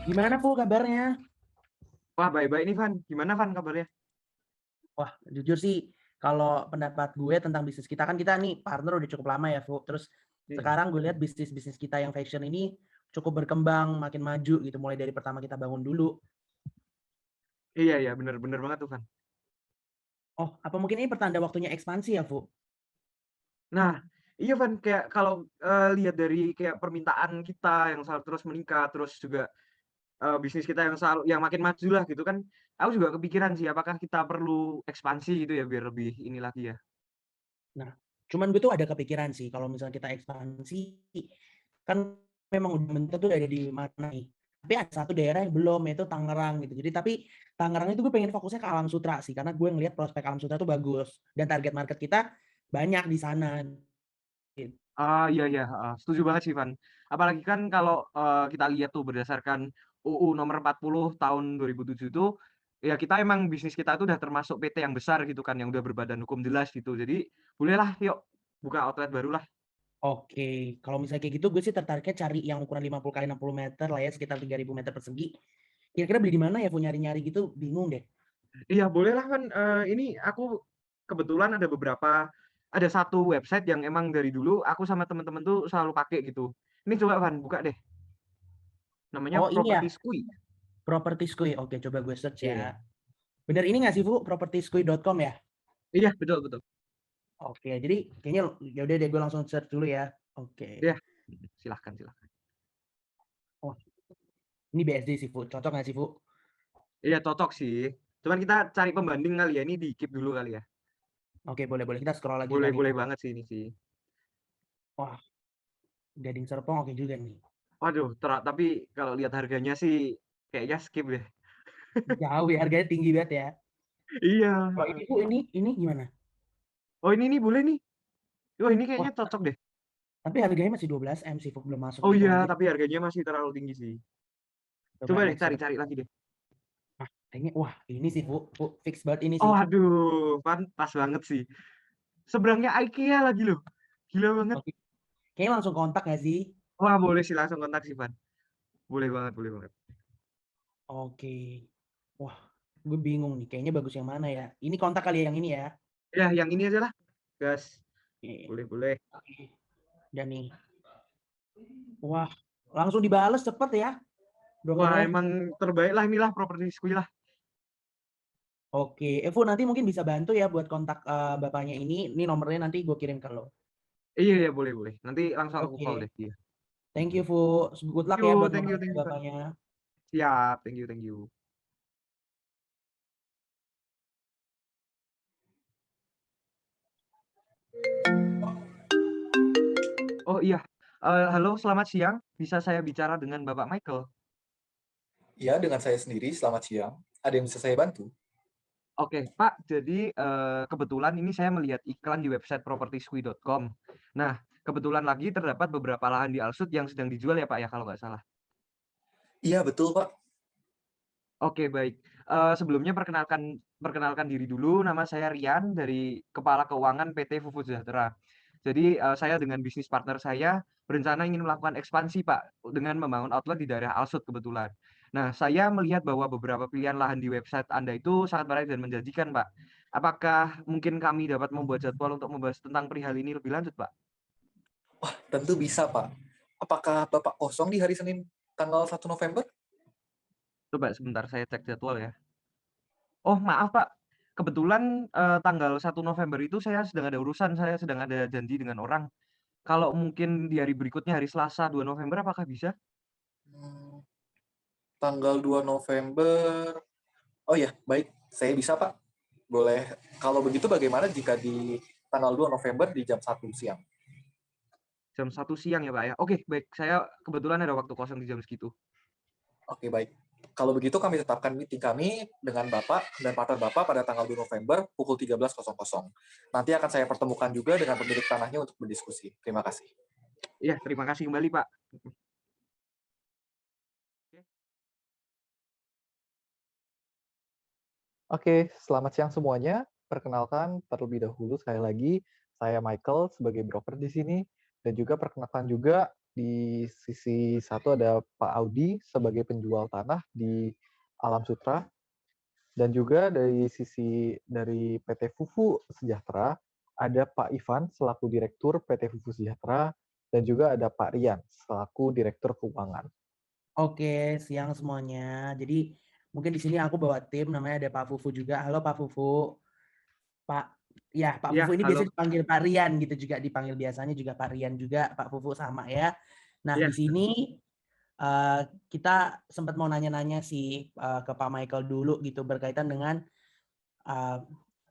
Gimana Fu kabarnya? Wah, baik-baik nih, Van. Gimana, Van, kabarnya? Wah, jujur sih kalau pendapat gue tentang bisnis kita kan kita nih partner udah cukup lama ya, Fu. Terus Iya. sekarang gue lihat bisnis-bisnis kita yang fashion ini cukup berkembang, makin maju gitu mulai dari pertama kita bangun dulu. Iya, iya, bener bener banget tuh, Van. Oh, apa mungkin ini pertanda waktunya ekspansi ya, Fu? Nah, iya, Van, kayak kalau, lihat dari kayak permintaan kita yang selalu terus meningkat, terus juga, bisnis kita yang selalu yang makin maju lah gitu kan, aku juga kepikiran sih apakah kita perlu ekspansi gitu ya biar lebih ini lagi ya. Nah, cuman gue tuh ada kepikiran sih kalau misalnya kita ekspansi kan memang udah menentu tuh ada di mana nih. Tapi ada satu daerah yang belum yaitu Tangerang gitu. Jadi tapi Tangerang itu gue pengen fokusnya ke Alam Sutra sih karena gue ngelihat prospek Alam Sutra tuh bagus dan target market kita banyak di sana. Gitu. Ah, iya iya, heeh, setuju banget sih, Van. Apalagi kan kalau, kita lihat tuh berdasarkan UU Nomor 40 Tahun 2007 itu, ya kita emang bisnis kita itu udah termasuk PT yang besar gitu kan, yang udah berbadan hukum jelas gitu. Jadi, bolehlah yuk buka outlet barulah. Oke, kalau misalnya kayak gitu gue sih tertariknya cari yang ukuran 50 kali 60 meter lah ya, sekitar 3.000 meter persegi. Kira-kira beli di mana ya, nyari-nyari gitu bingung deh. Iya bolehlah kan, ini aku kebetulan ada satu website yang emang dari dulu aku sama temen-temen tuh selalu pakai gitu. Ini coba Van, buka deh, namanya Oh ini ya, Property Squee. Property Squee. Oke, coba gue search Iya. ya. Bener ini nggak sih, Bu? Propertysquee.com ya? Iya, betul betul. Oke, jadi kayaknya ya udah deh gue langsung search dulu ya. Oke. Iya, silahkan silahkan. Oh, ini BSD sih, Bu. Cocok nggak sih, Bu? Iya cocok sih, cuman kita cari pembanding kali ya, ini di-keep dulu kali ya. Oke, boleh-boleh. Kita scroll lagi Boleh kali. boleh banget sih ini sih. Wah, Gading Serpong oke juga nih. Waduh, tapi kalau lihat harganya sih kayaknya skip deh. Jauh ya, harganya tinggi banget ya. Iya, Oh heeh. ini, Bu, ini gimana? Oh ini nih boleh nih. Wah ini Wah, kayaknya cocok deh. tapi harganya masih 12 M sih, Bu. Belum masuk Oh iya, hitungan. tapi harganya masih terlalu tinggi sih. Coba Coba deh next coba. cari-cari lagi deh. Nah, kayaknya wah ini sih Bu fix banget ini Oh sih. aduh, pas banget sih. Seberangnya IKEA lagi loh. Gila banget. Oke. Kayaknya langsung kontak nggak sih? Wah boleh sih langsung kontak sih, Van. Boleh banget, boleh banget. Oke. Wah, gue bingung nih. Kayaknya bagus yang mana ya? Ini kontak kali ya yang ini ya. Ya yang ini aja lah, gas. Oke. Boleh, boleh. Oke. Dan nih. Wah, langsung dibales cepet ya Wah brokernya. emang terbaik lah inilah Properti Squee lah. Oke, Evo nanti mungkin bisa bantu ya buat kontak bapaknya ini. Ini nomornya nanti gue kirim ke lo. Iya, iya, boleh, boleh. Nanti langsung aku call Oke. deh dia. Thank you, Fu. Good luck ya Yo, buat thank ngebantu you, Van. bapaknya. Siap, thank you, thank you. Oh iya, halo selamat siang. Bisa saya bicara dengan Bapak Michael? Ya, dengan saya sendiri. Selamat siang. Ada yang bisa saya bantu? Oke, Pak. Jadi, kebetulan ini saya melihat iklan di website propertysquee.com. Nah, kebetulan lagi terdapat beberapa lahan di Alsut yang sedang dijual ya, Pak, ya, kalau nggak salah? Iya, betul, Pak. Oke, baik. Sebelumnya perkenalkan perkenalkan diri dulu, nama saya Rian dari Kepala Keuangan PT Fufu Sejahtera. Jadi, saya dengan bisnis partner saya berencana ingin melakukan ekspansi, Pak, dengan membangun outlet di daerah Alsut kebetulan. Nah, saya melihat bahwa beberapa pilihan lahan di website Anda itu sangat menarik dan menjanjikan, Pak. Apakah mungkin kami dapat membuat jadwal untuk membahas tentang perihal ini lebih lanjut, Pak? Wah, tentu bisa, Pak. Apakah Bapak kosong di hari Senin tanggal 1 November? Coba sebentar saya cek jadwal ya. Oh, maaf, Pak. Kebetulan, tanggal 1 November itu saya sedang ada urusan, saya sedang ada janji dengan orang. Kalau mungkin di hari berikutnya, hari Selasa 2 November, apakah bisa? Hmm, tanggal 2 November. Oh ya, baik. Saya bisa, Pak. Boleh. Kalau begitu bagaimana jika di tanggal 2 November di jam 1 siang? Jam 1 siang ya, Pak, ya? Oke, baik. Saya kebetulan ada waktu kosong di jam segitu. Oke, baik. Kalau begitu kami tetapkan meeting kami dengan Bapak dan partner Bapak pada tanggal 2 November pukul 13.00. Nanti akan saya pertemukan juga dengan pemilik tanahnya untuk berdiskusi. Terima kasih. Iya, terima kasih kembali, Pak. Oke. Oke, selamat siang semuanya. Perkenalkan terlebih dahulu sekali lagi, saya Michael sebagai broker di sini dan juga perkenalkan juga Di sisi satu ada Pak Audi sebagai penjual tanah di Alam Sutra, dan juga dari PT Fufu Sejahtera ada Pak Ivan selaku Direktur PT Fufu Sejahtera, dan juga ada Pak Rian selaku Direktur Keuangan. Oke, siang semuanya. Jadi mungkin di sini aku bawa tim, namanya ada Pak Fufu juga. Halo Pak Fufu. Pak Pak Ya, Fufu ini halo. biasa dipanggil Pak Rian gitu, juga dipanggil biasanya juga Pak Rian juga, Pak Fufu sama ya. Nah, Ya. di sini kita sempat mau nanya-nanya sih ke Pak Michael dulu gitu berkaitan dengan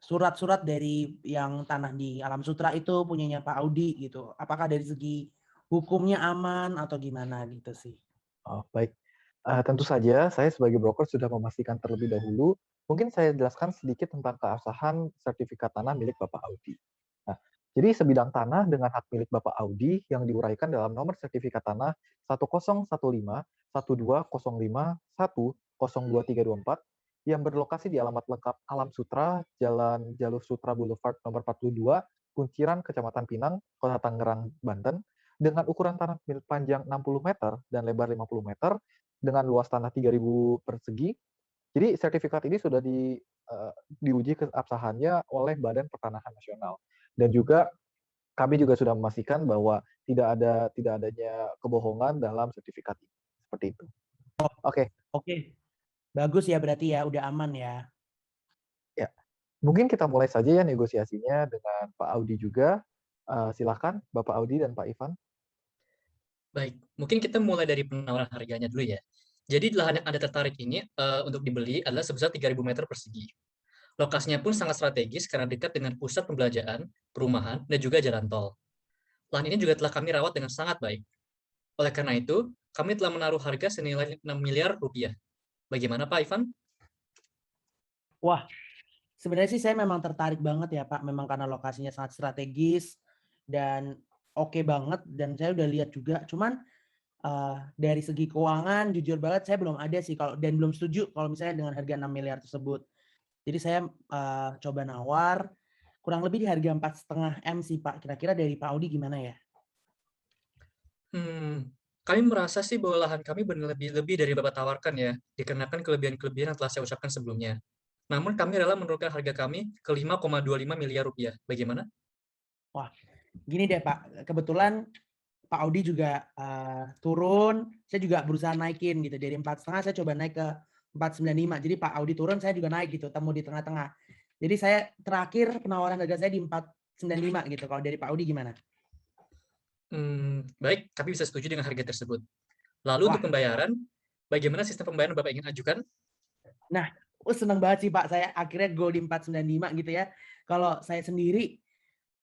surat-surat dari yang tanah di Alam Sutra itu punyanya Pak Audi gitu. Apakah dari segi hukumnya aman atau gimana gitu sih? Oh, baik. Tentu saja saya sebagai broker sudah memastikan terlebih dahulu. Mungkin saya jelaskan sedikit tentang keabsahan sertifikat tanah milik Bapak Audi. Nah, jadi sebidang tanah dengan hak milik Bapak Audi yang diuraikan dalam nomor sertifikat tanah 1015-1205-102-02324 yang berlokasi di alamat lengkap Alam Sutra, Jalan Jalur Sutra Boulevard nomor 42, Kunciran, Kecamatan Pinang, Kota Tangerang, Banten, dengan ukuran tanah panjang 60 meter dan lebar 50 meter, dengan luas tanah 3.000 persegi. Jadi sertifikat ini sudah diuji keabsahannya oleh Badan Pertanahan Nasional. Dan juga kami juga sudah memastikan bahwa tidak adanya kebohongan dalam sertifikat ini. Seperti itu. Oke. Oke. Bagus ya berarti ya, udah aman ya. Ya. Mungkin kita mulai saja ya negosiasinya dengan Pak Audi juga. Silakan Bapak Audi dan Pak Ivan. Baik, mungkin kita mulai dari penawaran harganya dulu ya. Jadi lahan yang Anda tertarik ini untuk dibeli adalah sebesar 3.000 meter persegi. Lokasinya pun sangat strategis karena dekat dengan pusat pembelanjaan, perumahan, dan juga jalan tol. Lahan ini juga telah kami rawat dengan sangat baik. Oleh karena itu, kami telah menaruh harga senilai 6 miliar rupiah. Bagaimana Pak Ivan? Wah, sebenarnya sih saya memang tertarik banget ya Pak, memang karena lokasinya sangat strategis dan oke banget, dan saya udah lihat juga. Cuman dari segi keuangan jujur banget saya belum ada sih kalau, dan belum setuju kalau misalnya dengan harga 6 miliar tersebut. Jadi saya coba nawar kurang lebih di harga 4,5 M sih Pak. Kira-kira dari Pak Audi gimana ya? Kami merasa sih bahwa lahan kami lebih dari Bapak tawarkan ya, dikarenakan kelebihan-kelebihan yang telah saya ucapkan sebelumnya. Namun kami rela menurunkan harga kami ke 5,25 miliar rupiah. Bagaimana? Wah, gini deh Pak, kebetulan Pak Audi juga turun, saya juga berusaha naikin gitu. Dari 4,5 saya coba naik ke 4,95. Jadi Pak Audi turun, saya juga naik gitu, temu di tengah-tengah. Jadi saya terakhir penawaran harga saya di 4,95 gitu. Kalau dari Pak Audi gimana? Baik, kami bisa setuju dengan harga tersebut. Lalu untuk pembayaran, bagaimana sistem pembayaran Bapak ingin ajukan? Nah, senang banget sih Pak, saya akhirnya goal di 4,95 gitu ya. Kalau saya sendiri,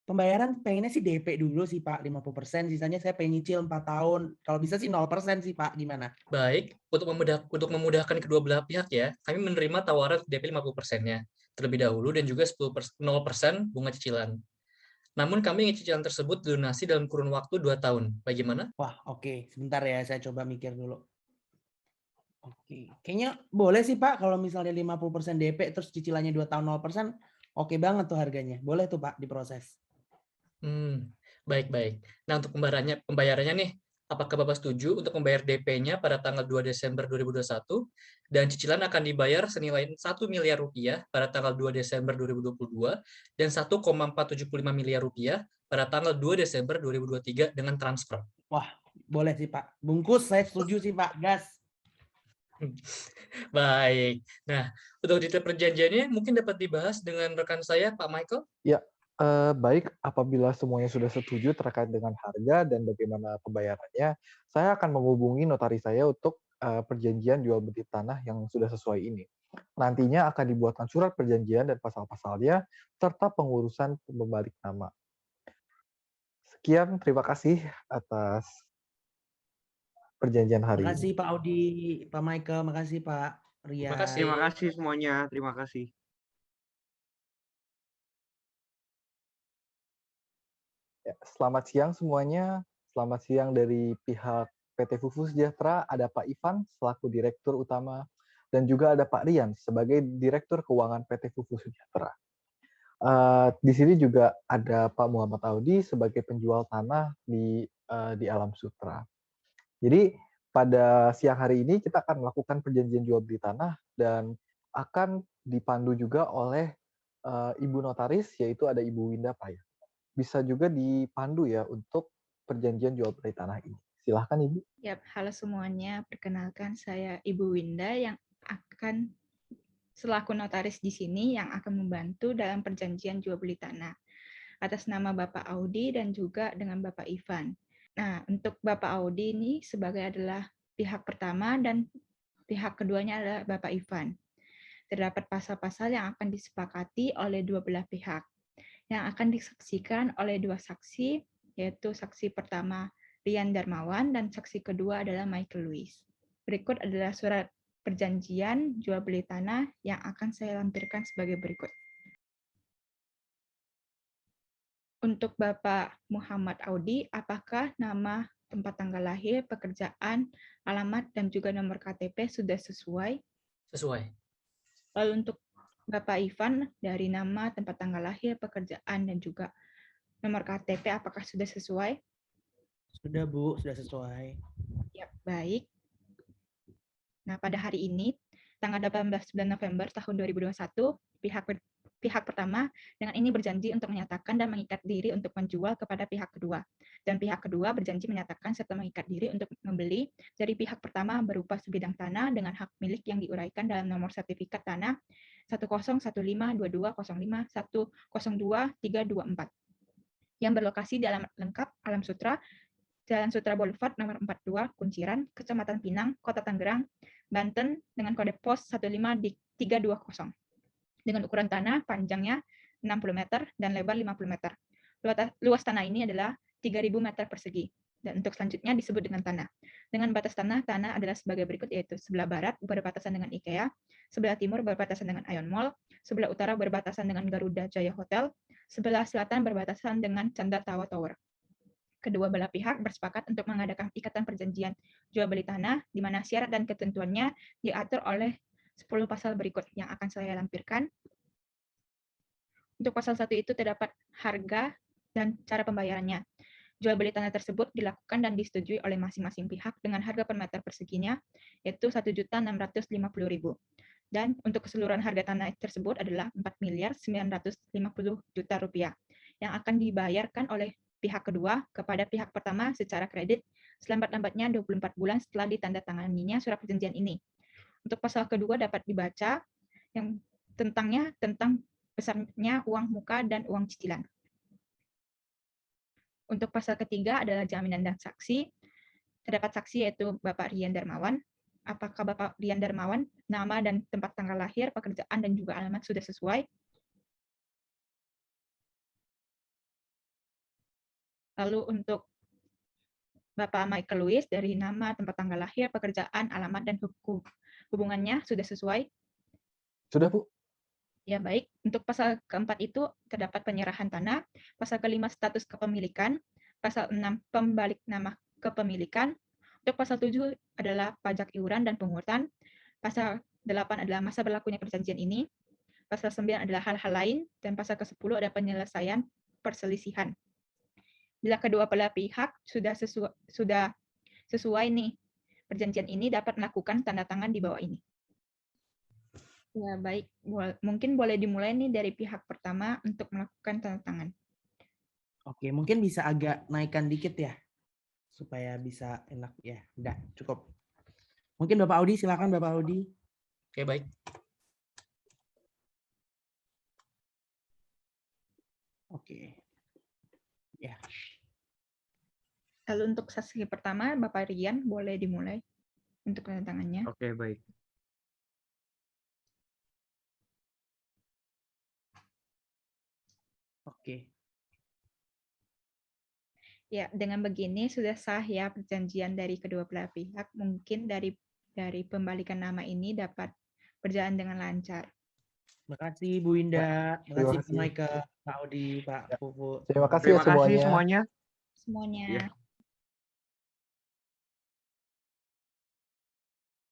pembayaran pengennya sih DP dulu sih Pak, 50%, sisanya saya pengen nyicil 4 tahun. Kalau bisa sih 0% sih Pak, gimana? Baik, untuk memudahkan kedua belah pihak ya, kami menerima tawaran DP 50%-nya terlebih dahulu dan juga 0% bunga cicilan. Namun kami ingin cicilan tersebut dilunasi dalam kurun waktu 2 tahun. Bagaimana? Wah, oke. Sebentar ya, saya coba mikir dulu. Oke, kayaknya boleh sih Pak kalau misalnya 50% DP terus cicilannya 2 tahun 0%, oke banget tuh harganya. Boleh tuh Pak diproses. Baik. Nah, untuk pembayarannya nih, apakah Bapak setuju untuk membayar DP-nya pada tanggal 2 Desember 2021 dan cicilan akan dibayar senilai 1 miliar rupiah pada tanggal 2 Desember 2022 dan 1,475 miliar rupiah pada tanggal 2 Desember 2023 dengan transfer? Wah, boleh sih Pak. Bungkus saya setuju sih Pak, gas. Baik. Nah, untuk detail perjanjiannya mungkin dapat dibahas dengan rekan saya, Pak Michael. Ya, baik. Apabila semuanya sudah setuju terkait dengan harga dan bagaimana pembayarannya, saya akan menghubungi notaris saya untuk perjanjian jual beli tanah yang sudah sesuai ini. Nantinya akan dibuatkan surat perjanjian dan pasal-pasalnya serta pengurusan pembalik nama. Sekian, terima kasih atas perjanjian hari ini. Makasih Pak Audi, Pak Michael, makasih Pak Rian. Terima kasih semuanya. Terima kasih. Ya, selamat siang semuanya. Selamat siang dari pihak PT Fufu Sejahtera. Ada Pak Ivan selaku Direktur Utama dan juga ada Pak Rian sebagai Direktur Keuangan PT Fufu Sejahtera. Di sini juga ada Pak Muhammad Audi sebagai penjual tanah di Alam Sutra. Jadi pada siang hari ini kita akan melakukan perjanjian jual beli tanah dan akan dipandu juga oleh Ibu Notaris, yaitu ada Ibu Winda Paya. Bisa juga dipandu ya untuk perjanjian jual beli tanah ini. Silahkan Ibu. Yap, halo semuanya. Perkenalkan saya Ibu Winda yang akan selaku notaris di sini yang akan membantu dalam perjanjian jual beli tanah atas nama Bapak Audi dan juga dengan Bapak Ivan. Nah, untuk Bapak Audi ini sebagai adalah pihak pertama dan pihak keduanya adalah Bapak Ivan. Terdapat pasal-pasal yang akan disepakati oleh dua belah pihak yang akan disaksikan oleh dua saksi, yaitu saksi pertama Rian Darmawan dan saksi kedua adalah Michael Lewis. Berikut adalah surat perjanjian jual beli tanah yang akan saya lampirkan sebagai berikut. Untuk Bapak Muhammad Audi, apakah nama, tempat tanggal lahir, pekerjaan, alamat, dan juga nomor KTP sudah sesuai? Sesuai. Lalu untuk Bapak Ivan, dari nama, tempat tanggal lahir, pekerjaan, dan juga nomor KTP, apakah sudah sesuai? Sudah Bu, sudah sesuai. Ya, baik. Nah, pada hari ini, tanggal 18 bulan November tahun 2021, pihak pertama dengan ini berjanji untuk menyatakan dan mengikat diri untuk menjual kepada pihak kedua. Dan pihak kedua berjanji menyatakan serta mengikat diri untuk membeli dari pihak pertama berupa sebidang tanah dengan hak milik yang diuraikan dalam nomor sertifikat tanah 10152205102324 yang berlokasi di alamat lengkap Alam Sutra, Jalan Sutra Boulevard nomor 42, Kunciran, Kecamatan Pinang, Kota Tangerang, Banten, dengan kode pos 15320. Dengan ukuran tanah panjangnya 60 meter dan lebar 50 meter. Luas tanah ini adalah 3.000 meter persegi. Dan untuk selanjutnya disebut dengan tanah. Dengan batas tanah adalah sebagai berikut, yaitu sebelah barat berbatasan dengan IKEA, sebelah timur berbatasan dengan Ion Mall, sebelah utara berbatasan dengan Garuda Jaya Hotel, sebelah selatan berbatasan dengan Chandra Tawa Tower. Kedua belah pihak bersepakat untuk mengadakan ikatan perjanjian jual beli tanah, di mana syarat dan ketentuannya diatur oleh 10 pasal berikut yang akan saya lampirkan. Untuk pasal 1 itu terdapat harga dan cara pembayarannya. Jual beli tanah tersebut dilakukan dan disetujui oleh masing-masing pihak dengan harga per meter perseginya, yaitu Rp1.650.000. Dan untuk keseluruhan harga tanah tersebut adalah Rp4.950.000.000 yang akan dibayarkan oleh pihak kedua kepada pihak pertama secara kredit selambat-lambatnya 24 bulan setelah ditandatanganinya surat perjanjian ini. Untuk pasal kedua dapat dibaca yang tentang besarnya uang muka dan uang cicilan. Untuk pasal ketiga adalah jaminan dan saksi. Terdapat saksi yaitu Bapak Rian Darmawan. Apakah Bapak Rian Darmawan, nama dan tempat tanggal lahir, pekerjaan, dan juga alamat sudah sesuai? Lalu untuk Bapak Michael Lewis, dari nama, tempat tanggal lahir, pekerjaan, alamat, dan hubungannya sudah sesuai? Sudah, Bu? Ya, baik. Untuk pasal keempat itu terdapat penyerahan tanah, pasal kelima status kepemilikan, pasal 6 pembalik nama kepemilikan, untuk pasal 7 adalah pajak iuran dan pungutan, pasal 8 adalah masa berlakunya perjanjian ini, pasal 9 adalah hal-hal lain, dan pasal ke-10 ada penyelesaian perselisihan. Bila kedua belah pihak sudah sesuai nih perjanjian ini, dapat melakukan tanda tangan di bawah ini. Ya, baik. Mungkin boleh dimulai nih dari pihak pertama untuk melakukan tanda tangan. Oke, mungkin bisa agak naikkan dikit ya, supaya bisa enak ya. Udah, cukup. Mungkin Bapak Audi, silakan Bapak Audi. Oke, baik. Oke. Ya. Lalu untuk saksi pertama, Bapak Rian, boleh dimulai untuk tanda tangannya. Oke, baik. Oke. Ya, dengan begini sudah sah ya perjanjian dari kedua belah pihak. Mungkin dari pembalikan nama ini dapat berjalan dengan lancar. Terima kasih Bu Winda. Terima kasih Terima Pak kasih. Michael, Pak Audi, Pak Ya. Fufu. Terima kasih Terima ya kasih semuanya. semuanya. Semuanya. Iya.